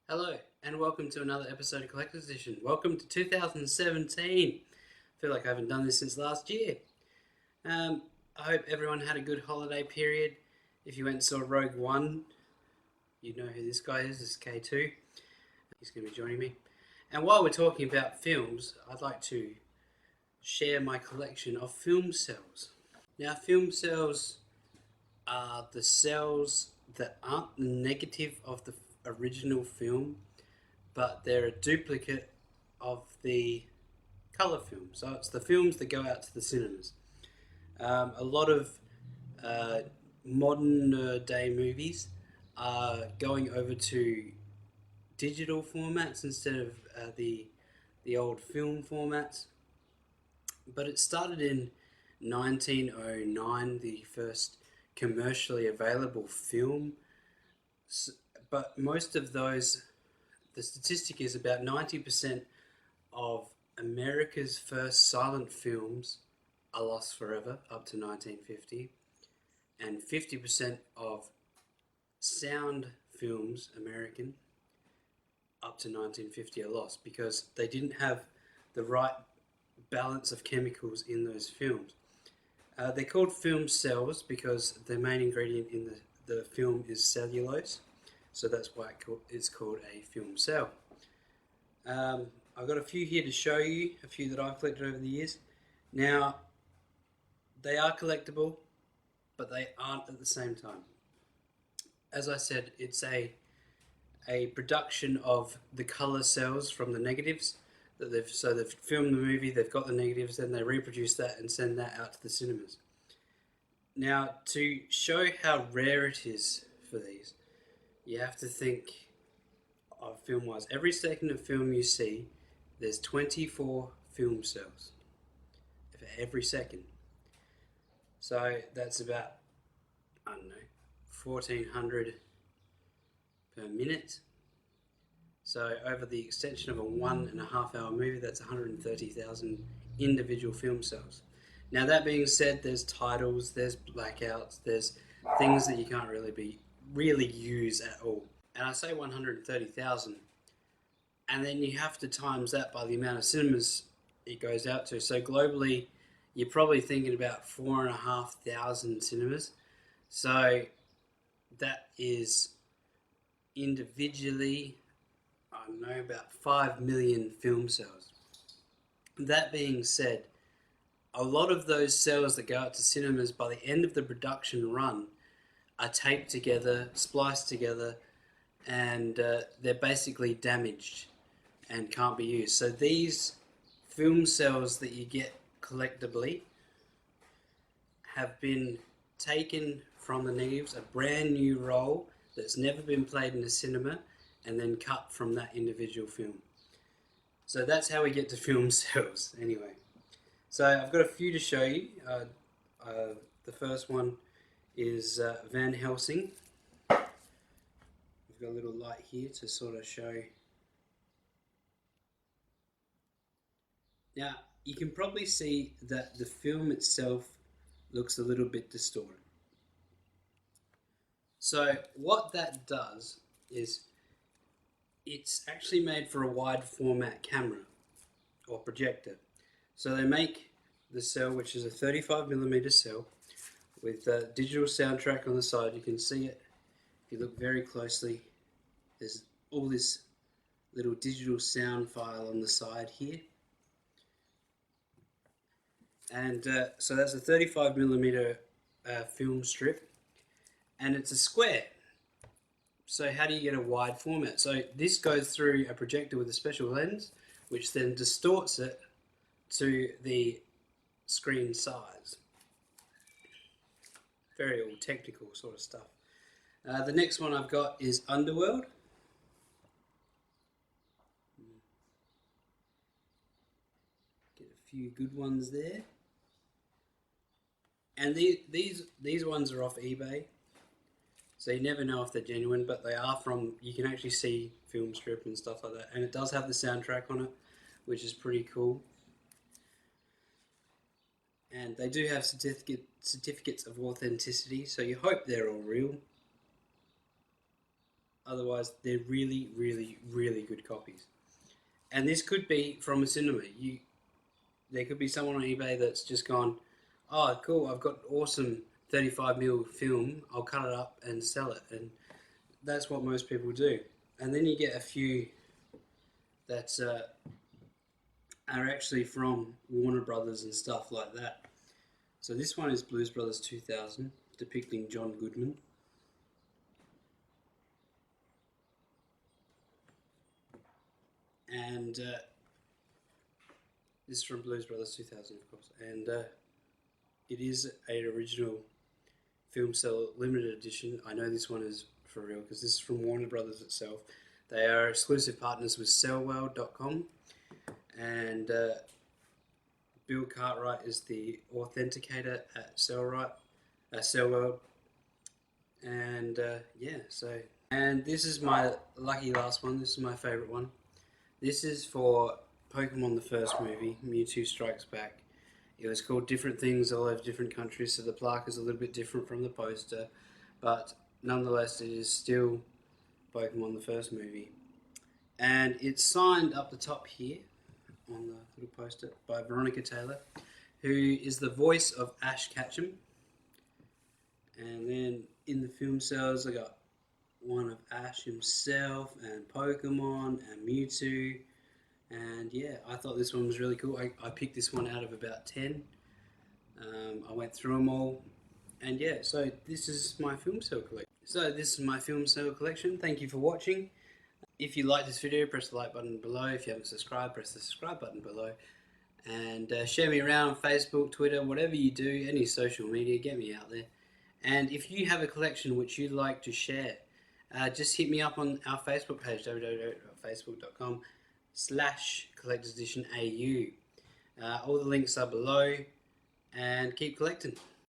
Hello, and welcome to another episode of Collector's Edition. Welcome to 2017. I feel like I haven't done this since last year. I hope everyone had a good holiday period. If you went and saw Rogue One, you know who this guy is. This is K2. He's going to be joining me. And while we're talking about films, I'd like to share my collection of film cells. Now, film cells are the cells that aren't the negative of the original film, but they're a duplicate of the colour film. So it's the films that go out to the cinemas. A lot of modern day movies are going over to digital formats instead of the old film formats. But it started in 1909, the first commercially available film. But most of those, the statistic is about 90% of America's first silent films are lost forever up to 1950, and 50% of sound films, American, up to 1950 are lost because they didn't have the right balance of chemicals in those films. They're called film cells because the main ingredient in the film is cellulose, so that's why it's called a film cell. I've got a few here to show you, a few that I've collected over the years. Now, they are collectible, but they aren't at the same time. As I said, it's a production of the colour cells from the negatives. They've filmed the movie, they've got the negatives, then they reproduce that and send that out to the cinemas. Now, to show how rare it is for these, you have to think of film-wise. Every second of film you see, there's 24 film cells for every second. So that's about, 1,400 per minute. So over the extension of a 1.5 hour movie, that's 130,000 individual film cells. Now that being said, there's titles, there's blackouts, there's things that you can't really use at all. And I say 130,000, and then you have to times that by the amount of cinemas it goes out to. So globally, you're probably thinking about 4,500 cinemas. So that is individually, about 5 million film cells. That being said, a lot of those cells that go out to cinemas by the end of the production run are taped together, spliced together, and they're basically damaged and can't be used. So these film cells that you get collectively have been taken from the negatives, a brand new roll that's never been played in a cinema, and then cut from that individual film. So that's how we get to film cells anyway. So I've got a few to show you. The first one is Van Helsing. We've got a little light here to sort of show. Now you can probably see that the film itself looks a little bit distorted. So what that does is it's actually made for a wide format camera or projector. So they make the cell, which is a 35mm cell with a digital soundtrack on the side. You can see it if you look very closely. There's all this little digital sound file on the side here. And so that's a 35mm film strip, and it's a square. So how do you get a wide format? So this goes through a projector with a special lens, which then distorts it to the screen size. Very all technical sort of stuff. The next one I've got is Underworld. Get a few good ones there. And these ones are off eBay. So you never know if they're genuine, but they are from, you can actually see film strip and stuff like that. And it does have the soundtrack on it, which is pretty cool. And they do have certificates of authenticity, so you hope they're all real. Otherwise, they're really, really, really good copies. And this could be from a cinema. There could be someone on eBay that's just gone, oh, cool, I've got awesome 35mm film, I'll cut it up and sell it. And that's what most people do. And then you get a few that are actually from Warner Brothers and stuff like that. So this one is Blues Brothers 2000, depicting John Goodman. And this is from Blues Brothers 2000, of course. And it is an original film cell limited edition. I know this one is for real because this is from Warner Brothers itself. They are exclusive partners with cellworld.com, and Bill Cartwright is the authenticator at Cellworld. And yeah, so, and this is my lucky last one. This is my favorite one. This is for Pokemon the first movie, Mewtwo Strikes Back. It was called different things all over different countries, so the plaque is a little bit different from the poster, but nonetheless it is still Pokemon the first movie. And it's signed up the top here on the little poster by Veronica Taylor, who is the voice of Ash Ketchum. And then in the film cells I got one of Ash himself and Pokemon and Mewtwo. And yeah, I thought this one was really cool. I picked this one out of about 10. I went through them all. And yeah, so this is my film cell collection. Thank you for watching. If you like this video, press the like button below. If you haven't subscribed, press the subscribe button below. And share me around on Facebook, Twitter, whatever you do, any social media, get me out there. And if you have a collection which you'd like to share, just hit me up on our Facebook page, www.facebook.com/collectorseditionau. All the links are below, and keep collecting.